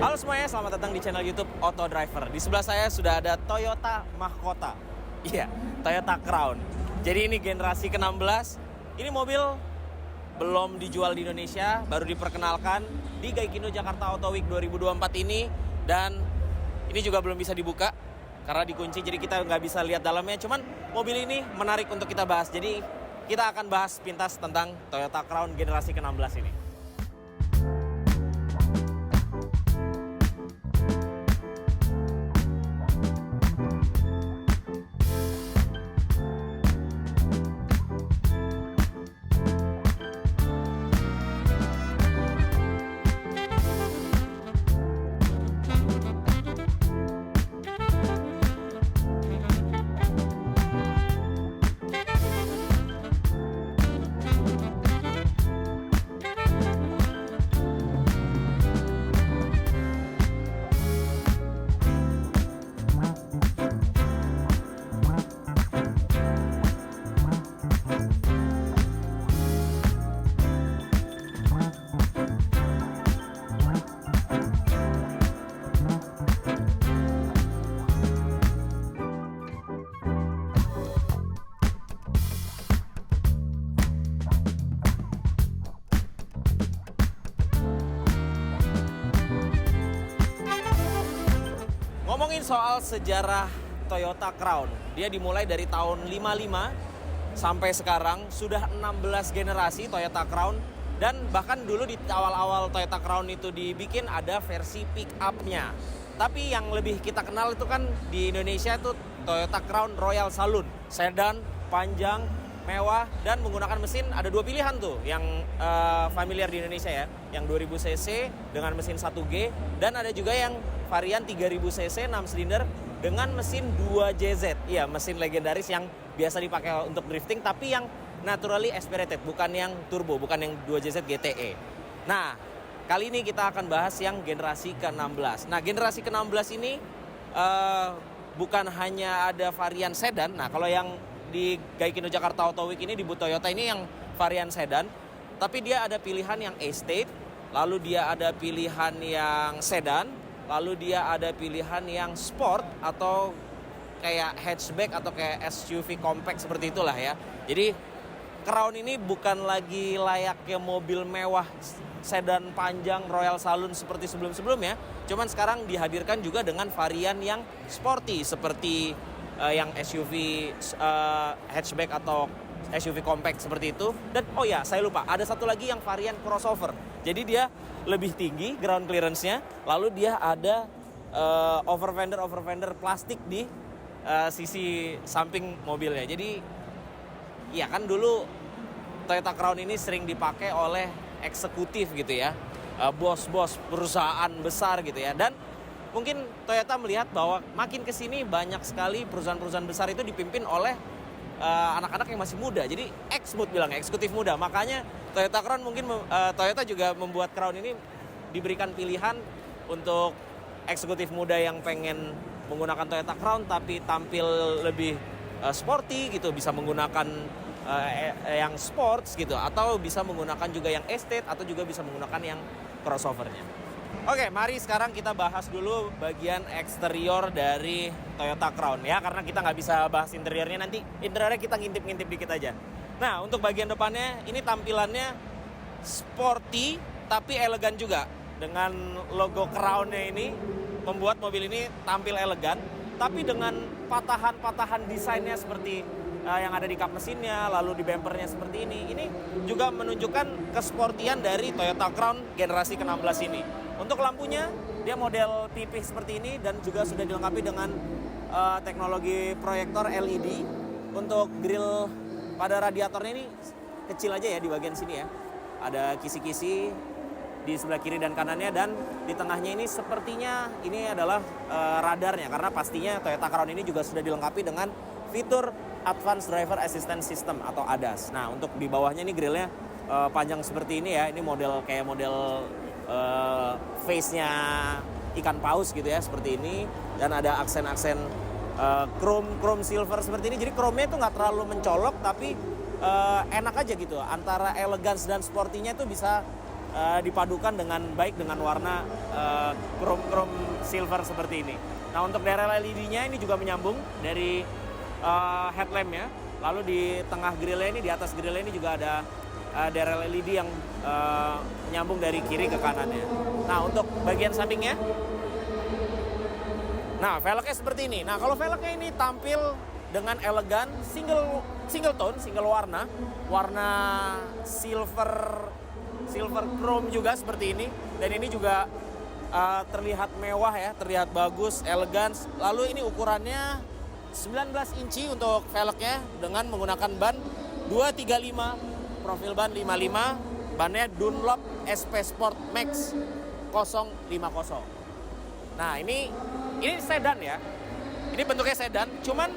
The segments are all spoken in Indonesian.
Halo semuanya, selamat datang di channel YouTube Auto Driver. Di sebelah saya sudah ada Toyota Mahkota. Iya, Toyota Crown. Jadi ini generasi ke-16. Ini mobil belum dijual di Indonesia, baru diperkenalkan di Gaikindo Jakarta Auto Week 2024 ini. Dan ini juga belum bisa dibuka karena dikunci, jadi kita nggak bisa lihat dalamnya. Cuman mobil ini menarik untuk kita bahas. Jadi kita akan bahas pintas tentang Toyota Crown generasi ke-16 ini. Ngomongin soal sejarah Toyota Crown, dia dimulai dari tahun 55 sampai sekarang sudah 16 generasi Toyota Crown. Dan bahkan dulu di awal-awal Toyota Crown itu dibikin ada versi pick up-nya. Tapi yang lebih kita kenal itu kan di Indonesia itu Toyota Crown Royal Saloon, sedan, panjang, mewah, dan menggunakan mesin. Ada dua pilihan tuh yang familiar di Indonesia ya, yang 2000 cc dengan mesin 1G, dan ada juga yang varian 3000 cc 6 silinder dengan mesin 2JZ. Iya, mesin legendaris yang biasa dipakai untuk drifting, tapi yang naturally aspirated, bukan yang turbo, bukan yang 2JZ GTE. Nah, kali ini kita akan bahas yang generasi ke-16. Nah, generasi ke-16 ini bukan hanya ada varian sedan. Nah, kalau yang di Gaikindo Jakarta Auto Week ini di booth Toyota ini yang varian sedan, tapi dia ada pilihan yang estate, lalu dia ada pilihan yang sedan, lalu dia ada pilihan yang sport atau kayak hatchback atau kayak SUV compact seperti itulah ya. Jadi Crown ini bukan lagi layaknya mobil mewah sedan panjang Royal Saloon seperti sebelum-sebelumnya. Cuman sekarang dihadirkan juga dengan varian yang sporty seperti yang SUV hatchback atau SUV compact seperti itu. Dan oh ya, saya lupa, ada satu lagi yang varian crossover. Jadi dia lebih tinggi ground clearance-nya, lalu dia ada over-fender plastik di sisi samping mobilnya. Jadi ya kan dulu Toyota Crown ini sering dipakai oleh eksekutif gitu ya, bos-bos perusahaan besar gitu ya. Dan mungkin Toyota melihat bahwa makin kesini banyak sekali perusahaan-perusahaan besar itu dipimpin oleh anak-anak yang masih muda. Jadi ex-mood bilangnya, eksekutif muda. Makanya Toyota Crown mungkin Toyota juga membuat Crown ini diberikan pilihan untuk eksekutif muda yang pengen menggunakan Toyota Crown tapi tampil lebih sporty gitu, bisa menggunakan yang sports gitu, atau bisa menggunakan juga yang estate, atau juga bisa menggunakan yang crossovernya. Oke, mari sekarang kita bahas dulu bagian eksterior dari Toyota Crown ya, karena kita nggak bisa bahas interiornya, nanti interiornya kita ngintip-ngintip dikit aja. Nah, untuk bagian depannya ini tampilannya sporty tapi elegan juga. Dengan logo Crown-nya ini membuat mobil ini tampil elegan, tapi dengan patahan-patahan desainnya seperti yang ada di kap mesinnya, lalu di bumpernya seperti ini. Ini juga menunjukkan kesportian dari Toyota Crown generasi ke-16 ini. Untuk lampunya, dia model tipis seperti ini dan juga sudah dilengkapi dengan teknologi proyektor LED. Untuk grill pada radiatornya ini kecil aja ya di bagian sini ya. Ada kisi-kisi di sebelah kiri dan kanannya, dan di tengahnya ini sepertinya ini adalah radarnya, karena pastinya Toyota Crown ini juga sudah dilengkapi dengan fitur Advanced Driver Assistance System atau ADAS. Nah, untuk di bawahnya ini grillnya panjang seperti ini ya. Ini model kayak model face-nya ikan paus gitu ya, seperti ini. Dan ada aksen-aksen chrome silver seperti ini. Jadi chrome-nya itu nggak terlalu mencolok, tapi enak aja gitu. Antara elegance dan sportinya itu bisa dipadukan dengan baik dengan warna chrome chrome silver seperti ini. Nah, untuk DRL LED-nya ini juga menyambung dari headlamp-nya. Lalu di tengah grillnya ini, di atas grillnya ini juga ada DRL LED yang menyambung dari kiri ke kanannya. Nah, untuk bagian sampingnya, nah velgnya seperti ini. Nah, kalau velgnya ini tampil dengan elegan, single tone, single warna silver chrome juga seperti ini. Dan ini juga terlihat mewah ya, terlihat bagus, elegan. Lalu ini ukurannya 19 inci untuk velgnya dengan menggunakan ban 235, profil ban 55, bannya Dunlop SP Sport Max 050. Nah, ini sedan ya. Ini bentuknya sedan, cuman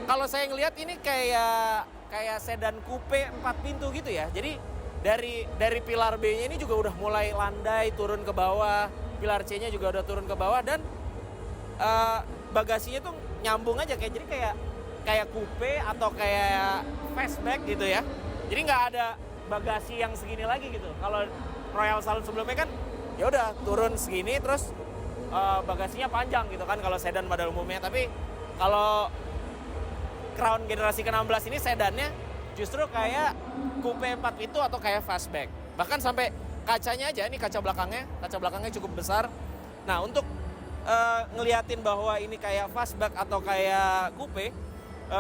kalau saya ngelihat ini kayak sedan coupe 4 pintu gitu ya. Jadi dari pilar B-nya ini juga udah mulai landai turun ke bawah, pilar C-nya juga udah turun ke bawah, dan bagasinya tuh nyambung aja kayak coupe atau kayak fastback gitu ya. Jadi nggak ada bagasi yang segini lagi gitu. Kalau Royal Saloon sebelumnya kan ya udah turun segini terus bagasinya panjang gitu kan kalau sedan pada umumnya. Tapi kalau Crown generasi ke-16 ini sedannya justru kayak coupe 4 pintu atau kayak fastback. Bahkan sampai kacanya aja, ini kaca belakangnya cukup besar. Nah, untuk ngeliatin bahwa ini kayak fastback atau kayak coupe,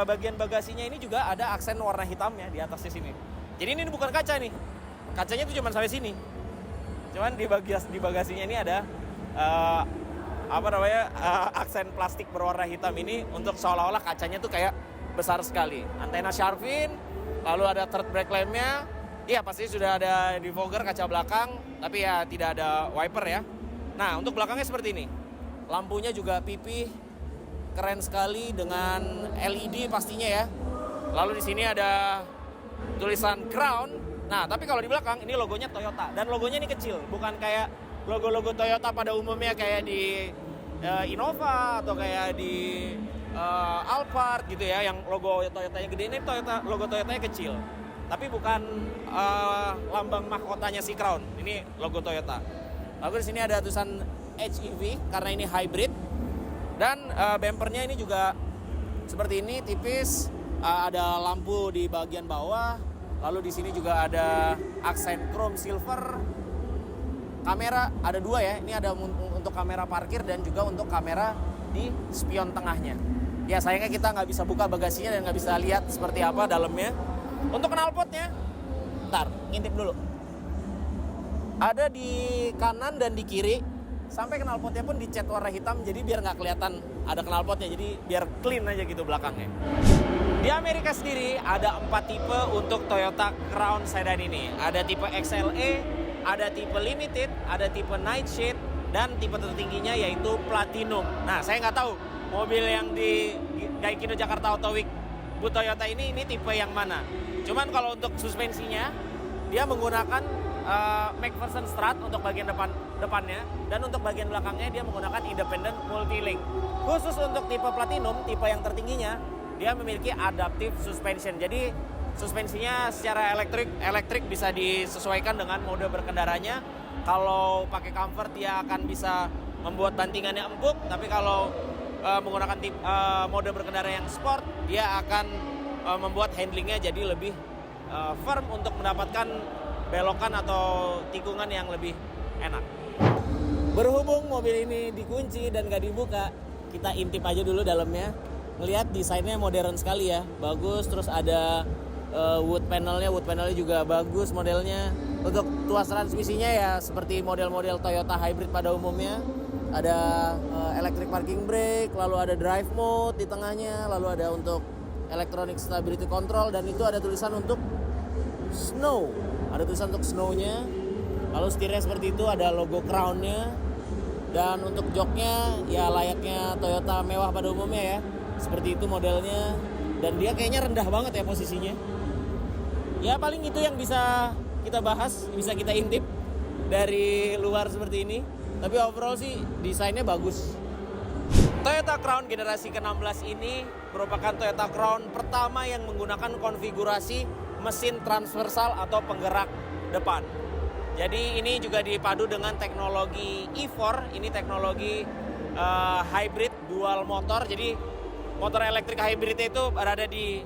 bagian bagasinya ini juga ada aksen warna hitamnya di atasnya sini. Jadi ini bukan kaca nih, kacanya tuh cuma sampai sini. Cuman di bagasinya ini ada aksen plastik berwarna hitam ini untuk seolah-olah kacanya tuh kayak besar sekali. Antena Sharpin, lalu ada third brake lamp-nya. Iya, pasti sudah ada defogger kaca belakang, tapi ya tidak ada wiper ya. Nah, untuk belakangnya seperti ini. Lampunya juga pipih, keren sekali dengan LED pastinya ya. Lalu di sini ada tulisan Crown. Nah, tapi kalau di belakang ini logonya Toyota, dan logonya ini kecil, bukan kayak logo-logo Toyota pada umumnya kayak di Innova atau kayak di Alphard gitu ya, yang logo Toyotanya gede. Ini logo Toyotanya kecil, tapi bukan lambang mahkotanya si Crown. Ini logo Toyota. Lalu di sini ada tulisan HEV karena ini hybrid, dan bumpernya ini juga seperti ini tipis. Ada lampu di bagian bawah, lalu di sini juga ada aksen chrome silver. Kamera ada 2 ya, ini ada untuk kamera parkir dan juga untuk kamera di spion tengahnya. Ya, sayangnya kita nggak bisa buka bagasinya dan nggak bisa lihat seperti apa dalamnya. Untuk knalpotnya, ntar ngintip dulu. Ada di kanan dan di kiri. Sampai knalpotnya pun dicat warna hitam, jadi biar nggak kelihatan ada knalpotnya, jadi biar clean aja gitu belakangnya. Di Amerika sendiri ada 4 tipe untuk Toyota Crown sedan ini. Ada tipe XLE, ada tipe Limited, ada tipe Nightshade, dan tipe tertingginya yaitu Platinum. Nah, saya nggak tahu mobil yang di Gaikindo Jakarta Auto Week Bu Toyota ini tipe yang mana. Cuman kalau untuk suspensinya, dia menggunakan McPherson Strut untuk bagian depannya, dan untuk bagian belakangnya dia menggunakan independent multi-link. Khusus untuk tipe Platinum, tipe yang tertingginya, dia memiliki adaptive suspension. Jadi suspensinya secara elektrik bisa disesuaikan dengan mode berkendaranya. Kalau pakai comfort dia akan bisa membuat bantingannya empuk, tapi kalau menggunakan mode berkendara yang sport, dia akan membuat handlingnya jadi lebih firm untuk mendapatkan belokan atau tikungan yang lebih enak. Berhubung mobil ini dikunci dan gak dibuka, kita intip aja dulu dalamnya. Ngelihat desainnya modern sekali ya, bagus. Terus ada wood panelnya juga bagus modelnya. Untuk tuas transmisinya ya seperti model-model Toyota hybrid pada umumnya. Ada electric parking brake, lalu ada drive mode di tengahnya, lalu ada untuk electronic stability control, dan itu ada tulisan untuk snow. Ada tulisan untuk snow-nya. Lalu setirnya seperti itu, ada logo Crown-nya. Dan untuk joknya ya layaknya Toyota mewah pada umumnya ya. Seperti itu modelnya. Dan dia kayaknya rendah banget ya posisinya. Ya paling itu yang bisa kita bahas, bisa kita intip dari luar seperti ini. Tapi overall sih desainnya bagus. Toyota Crown generasi ke-16 ini merupakan Toyota Crown pertama yang menggunakan konfigurasi mesin transversal atau penggerak depan. Jadi ini juga dipadu dengan teknologi E4, ini teknologi hybrid dual motor. Jadi motor elektrik hybrid itu berada di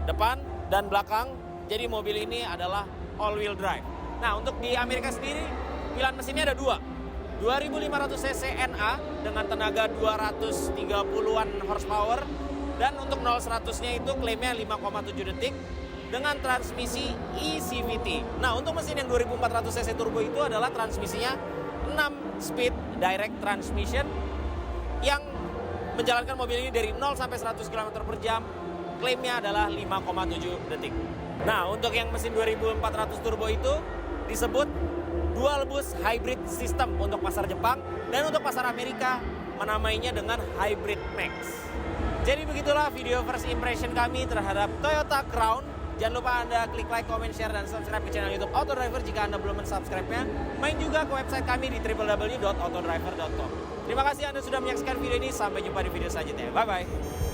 depan dan belakang. Jadi mobil ini adalah all wheel drive. Nah, untuk di Amerika sendiri pilihan mesinnya ada dua. 2500 cc NA dengan tenaga 230-an horsepower, dan untuk 0-100-nya itu klaimnya 5,7 detik dengan transmisi eCVT. Nah, untuk mesin yang 2400 cc turbo itu adalah transmisinya 6 speed direct transmission yang menjalankan mobil ini dari 0 sampai 100 km per jam. Klaimnya adalah 5,7 detik. Nah, untuk yang mesin 2400 turbo itu disebut dual boost hybrid system untuk pasar Jepang, dan untuk pasar Amerika menamainya dengan Hybrid Max. Jadi begitulah video first impression kami terhadap Toyota Crown. Jangan lupa Anda klik like, comment, share, dan subscribe ke channel YouTube Autodriver jika Anda belum mensubscribe-nya. Main juga ke website kami di www.autodriver.com. Terima kasih Anda sudah menyaksikan video ini. Sampai jumpa di video selanjutnya. Bye-bye.